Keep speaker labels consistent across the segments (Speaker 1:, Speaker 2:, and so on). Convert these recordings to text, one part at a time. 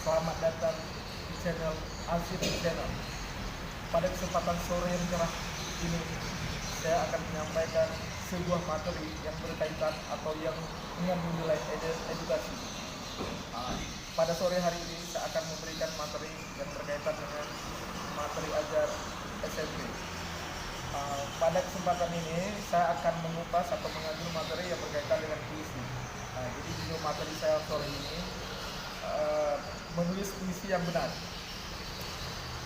Speaker 1: Selamat datang di channel Alfie Channel. Pada kesempatan sore yang cerah ini, saya akan menyampaikan sebuah materi yang berkaitan atau yang mengandung nilai edukasi. Pada sore hari ini saya akan memberikan materi yang berkaitan dengan materi ajar SMP. Pada kesempatan ini saya akan mengupas atau mengambil materi yang berkaitan dengan puisi. Jadi judul materi saya sore ini menulis puisi yang benar.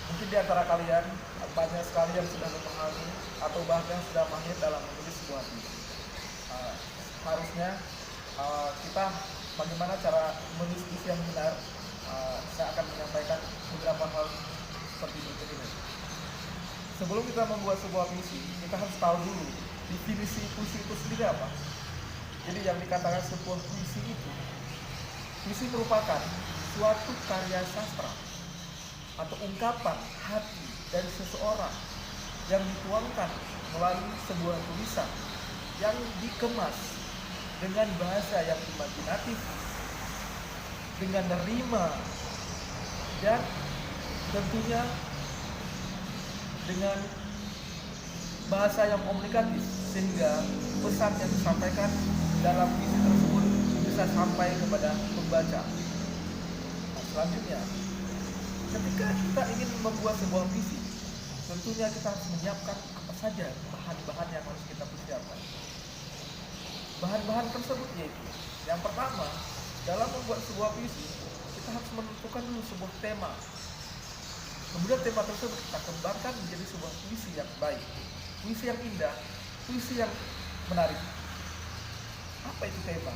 Speaker 1: Mungkin di antara kalian banyak sekali yang sudah memahami atau bahkan sudah mahir dalam menulis sebuah puisi. Harusnya kita bagaimana cara menulis puisi yang benar. Saya akan menyampaikan beberapa hal seperti berikut ini. Sebelum kita membuat sebuah puisi, kita harus tahu dulu definisi puisi itu sendiri apa. Jadi yang dikatakan sebuah puisi itu, puisi merupakan suatu karya sastra atau ungkapan hati dari seseorang yang dituangkan melalui sebuah tulisan yang dikemas dengan bahasa yang imajinatif, dengan rima, dan tentunya dengan bahasa yang komunikatif, sehingga pesan yang disampaikan dalam puisi tersebut bisa sampai kepada pembaca. Selanjutnya, ketika kita ingin membuat sebuah puisi, tentunya kita harus menyiapkan apa saja bahan-bahan yang harus kita persiapkan. Bahan-bahan tersebut yaitu, yang pertama, dalam membuat sebuah puisi, kita harus menentukan dulu sebuah tema. Kemudian tema tersebut kita kembangkan menjadi sebuah puisi yang baik, puisi yang indah, puisi yang menarik. Apa itu tema?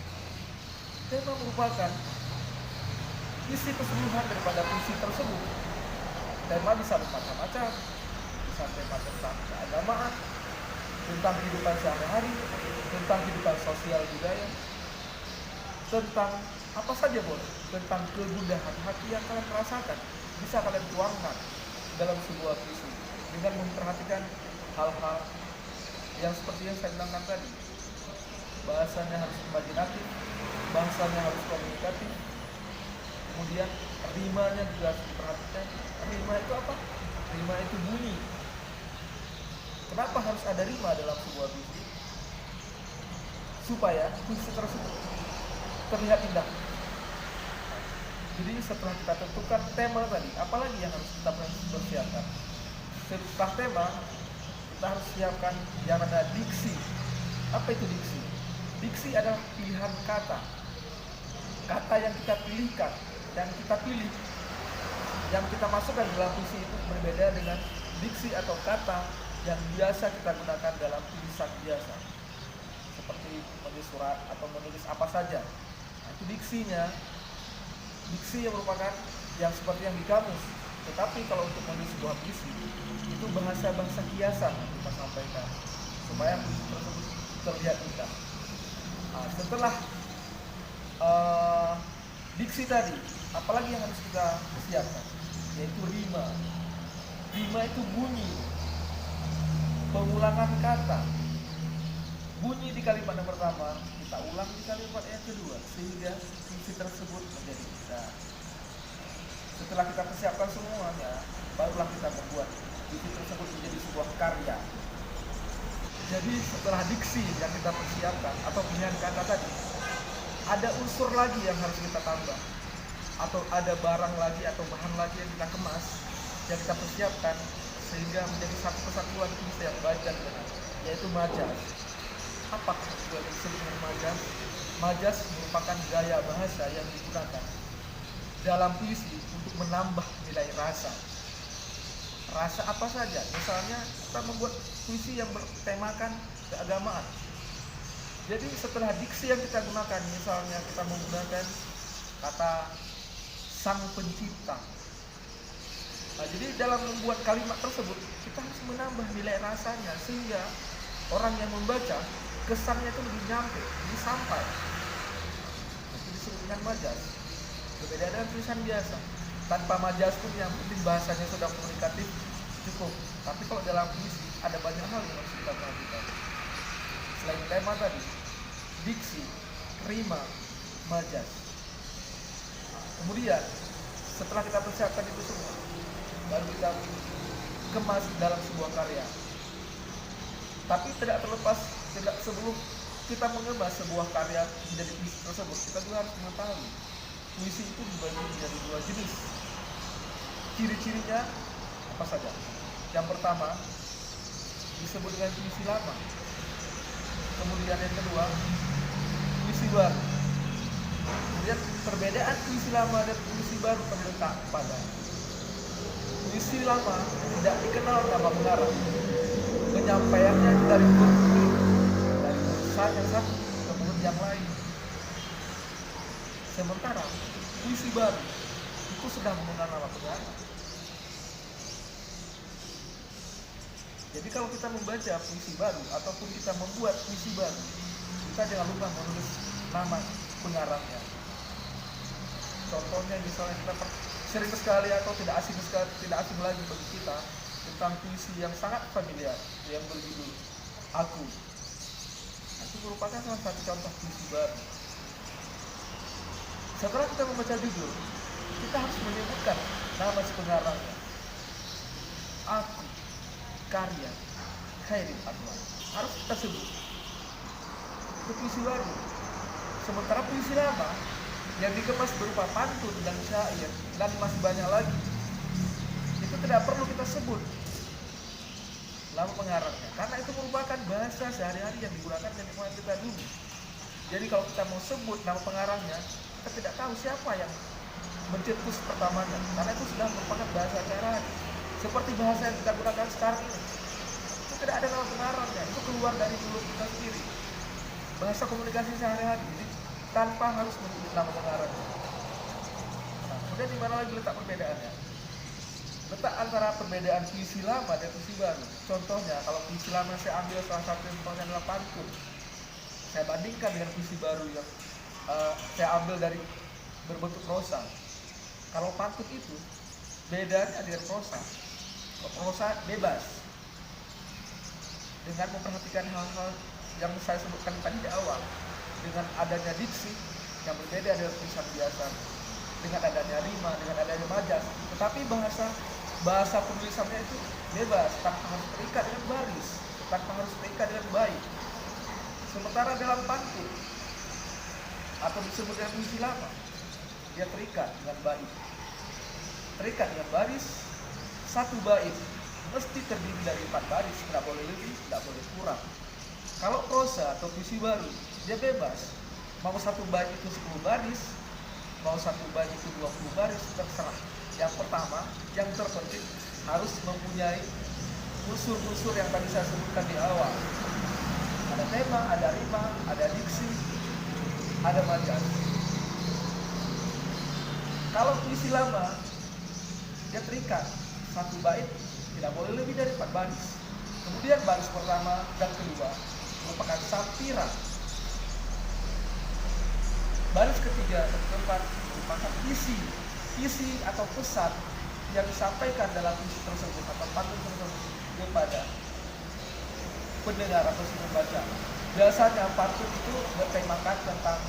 Speaker 1: Tema merupakan isi keseluruhan daripada puisi tersebut. Tema bisa bermacam-macam, bisa tema tentang keagamaan, tentang kehidupan sehari-hari, tentang kehidupan sosial budaya, tentang apa saja boleh, tentang kegundahan hati yang kalian rasakan, bisa kalian tuangkan dalam sebuah puisi dengan memperhatikan hal-hal yang seperti yang saya bilangkan tadi. Bahasanya harus imajinatif, bahasanya harus komunikatif, kemudian rimanya juga harus diperhatikan. Rima itu apa? Rima itu bunyi. Kenapa harus ada rima dalam sebuah puisi? Supaya puisi tersebut terlihat indah. Jadi setelah kita tentukan tema tadi, apalagi yang harus kita persiapkan? Setelah tema, kita harus siapkan yang ada diksi. Apa itu diksi? Diksi adalah pilihan kata. Kata yang kita pilihkan, yang kita pilih, yang kita masukkan dalam puisi itu berbeda dengan diksi atau kata yang biasa kita gunakan dalam tulisan biasa, seperti menulis surat atau menulis apa saja. Itu diksinya. Diksi yang merupakan yang seperti yang di kamus. Tetapi kalau untuk menulis sebuah puisi, itu bahasa-bahasa kiasan yang kita sampaikan supaya puisi tersebut terlihat indah. Setelah diksi tadi, apalagi yang harus kita siapkan? Yaitu rima. Rima itu bunyi, pengulangan kata. Bunyi di kalimat yang pertama, kita ulang di kalimat yang kedua, sehingga puisi tersebut menjadi indah. Setelah kita persiapkan semuanya, barulah kita membuat puisi tersebut menjadi sebuah karya. Jadi setelah diksi yang kita persiapkan atau pilihan kata tadi, ada unsur lagi yang harus kita tambah, atau ada barang lagi atau bahan lagi yang kita kemas, yang kita persiapkan sehingga menjadi satu kesatuan puisi yang baik dan benar, yaitu majaz. Apa yang disebut dengan majaz? Majaz merupakan gaya bahasa yang digunakan dalam puisi untuk menambah nilai rasa. Rasa apa saja? Misalnya kita membuat puisi yang bertemakan keagamaan. Jadi setelah diksi yang kita gunakan, misalnya kita menggunakan kata sang pencipta. Jadi dalam membuat kalimat tersebut kita harus menambah nilai rasanya sehingga orang yang membaca kesannya itu lebih nyampe, lebih sampai. Itu disebut dengan majaz. Berbeda dengan tulisan biasa. Tanpa majaz pun yang penting bahasanya sudah komunikatif cukup. Tapi kalau dalam puisi ada banyak hal yang harus kita perhatikan. Selain tema tadi, diksi, rima, majaz. Kemudian Setelah kita persiapkan itu semua, baru kita kemas dalam sebuah karya. Tapi tidak sebelum kita mengemas sebuah karya menjadi puisi tersebut, kita juga harus mengetahui puisi itu dibagi menjadi dua jenis. Ciri-cirinya apa saja? Yang pertama disebut dengan puisi lama. Kemudian yang kedua puisi baru. Kemudian perbedaan puisi lama dan puisi baru terletak pada puisi lama tidak dikenal nama pengarang, penyampaiannya dari mulut dari saat yang satu ke mulut yang lain. Sementara puisi baru itu sudah mengenal nama pengarang. Jadi kalau kita membaca puisi baru ataupun kita membuat puisi baru, kita jangan lupa menulis nama pengarangnya. Contohnya misalnya kita sering sekali atau tidak asing lagi bagi kita tentang puisi yang sangat familiar yang berjudul Aku. Itu merupakan salah satu contoh puisi baru. Setelah kita membaca judul, kita harus menyebutkan nama si pengarangnya. Aku, karya Khairil Anwar, harus kita sebut. Itu puisi baru. Sementara puisi lama yang dikemas berupa pantun dan syair dan masih banyak lagi, itu tidak perlu kita sebut nama pengarangnya, karena itu merupakan bahasa sehari-hari yang digunakan dari orang kita dulu. Jadi kalau kita mau sebut nama pengarangnya, kita tidak tahu siapa yang mencetus pertamanya, karena itu sudah merupakan bahasa sehari-hari. Seperti bahasa yang kita gunakan sekarang ini, itu tidak ada nama pengarangnya, itu keluar dari mulut kita sendiri. Bahasa komunikasi sehari-hari, jadi tanpa harus menyebut nama pengarangnya. Nah, kemudian di mana lagi letak perbedaannya? Letak antara perbedaan puisi lama dan puisi baru. Contohnya, kalau puisi lama saya ambil salah satu contohnya adalah pantun. Saya bandingkan dengan puisi baru yang saya ambil dari berbentuk prosa. Kalau pantun itu bedanya dengan prosa. Kalau prosa bebas dengan memperhatikan hal-hal yang saya sebutkan tadi di awal, dengan adanya diksi yang berbeda dari tulisan biasa, dengan adanya rima, dengan adanya majas, tetapi bahasa penulisannya itu bebas, tanpa harus terikat dengan baris, tanpa harus terikat dengan baik. Sementara dalam pantun atau disebut dengan puisi lama, dia terikat dengan bait, terikat dengan baris. Satu bait mesti terdiri dari 4 baris, tidak boleh lebih, tidak boleh kurang. Kalau prosa atau puisi baru, dia bebas, mau satu bait itu 10 baris, mau satu bait itu 20 baris, terserah. Yang pertama, yang terpenting harus mempunyai unsur-unsur yang tadi saya sebutkan di awal. Ada tema, ada rima, ada diksi, ada majas. Kalau puisi lama, dia terikat, satu bait tidak boleh lebih dari 4 baris. Kemudian baris pertama dan kedua merupakan sampiran. Baris ketiga dan keempat merupakan isi atau pesan yang disampaikan dalam puisi tersebut atau pantun tersebut kepada pendengar atau si pembaca. Biasanya pantun itu bertemakan tentang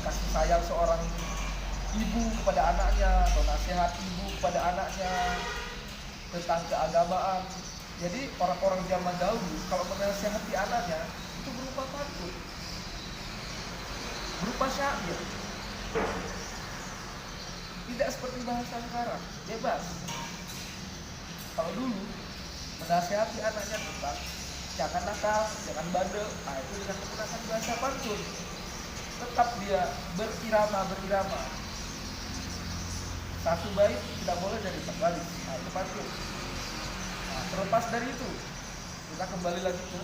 Speaker 1: kasih sayang seorang ibu kepada anaknya atau nasihat ibu kepada anaknya, tentang keagamaan. Jadi orang-orang zaman dahulu kalau menasihati anaknya itu berupa pantun, berupa syair. Tidak seperti bahasa sekarang, bebas. Kalau dulu menasihati anaknya tentang jangan nakal, jangan bandel, nah itu dengan menggunakan bahasa pantun. Tetap dia berirama. Satu bait tidak boleh dari 4 baris, nah itu pantun. Nah, terlepas dari itu, kita kembali lagi ke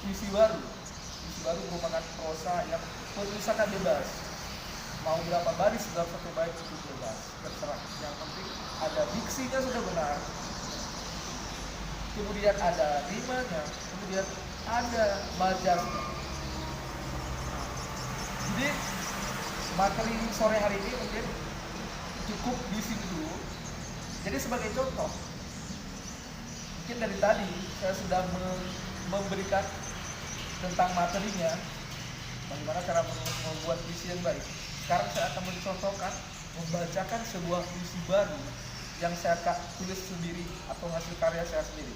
Speaker 1: puisi baru. Puisi baru merupakan prosa yang penulisannya bebas. Mau berapa baris dalam satu bait itu bebas, terserah. Yang penting ada diksinya sudah benar, kemudian ada rimanya, kemudian ada majasnya. Jadi materi sore hari ini mungkin cukup di sini dulu. Jadi sebagai contoh, mungkin dari tadi saya sudah memberikan tentang materinya, bagaimana cara membuat puisi yang baik. Sekarang saya akan mencontohkan membacakan sebuah puisi baru yang saya tulis sendiri atau hasil karya saya sendiri.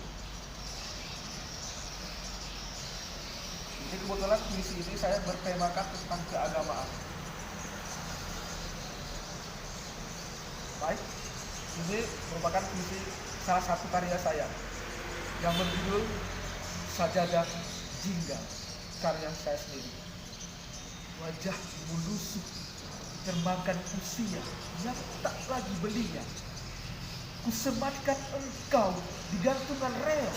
Speaker 1: Jadi kebetulan puisi ini saya bertemakan tentang keagamaan. Baik, ini merupakan puisi salah satu karya saya yang berjudul Sajadah Jingga, karya saya sendiri. Wajah melusuh termakan usia yang tak lagi belia. Kusematkan engkau di gantungan rel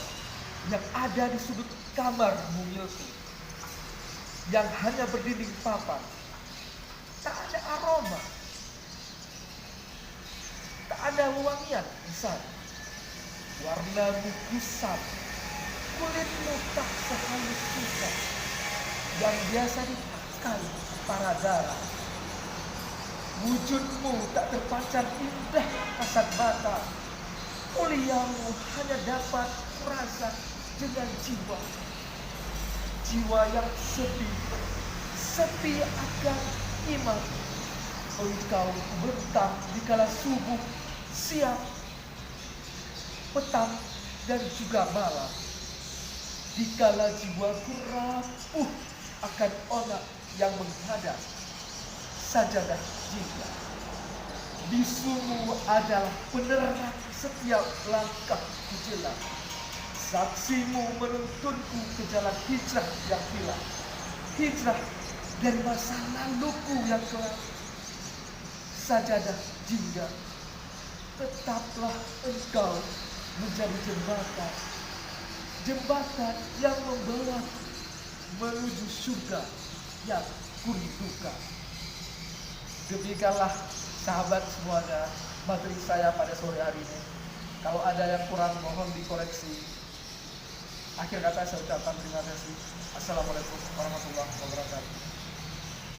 Speaker 1: yang ada di sudut kamar mungilku, yang hanya berdinding papan. Tak ada aroma, tak ada wangian di sana. Warnamu kusam, kulitmu tak sehalus susah yang biasa dipakai para darah. Wujudmu tak terpancar indah kasat mata. Muliamu hanya dapat rasa dengan jiwa. Jiwa yang sepi, sepi akan iman. Engkau bentang di kala subuh, siang, petang, dan juga malam. Dikala jiwaku rapuh akan onak yang menghadap sajadah jingga. Bisumu adalah penerang setiap langkah kujelang. Saksimu menuntunku ke jalan hijrah yang hilang. Hijrah dari masa laluku yang kelam. Sajadah jingga, tetaplah engkau menjadi jembatan. Jembatan yang membawa menuju surga yang kurindukan. Demikianlah sahabat semuanya materi saya pada sore hari ini. Kalau ada yang kurang mohon dikoreksi. Akhir kata saya ucapkan terima kasih. Assalamualaikum warahmatullahi wabarakatuh.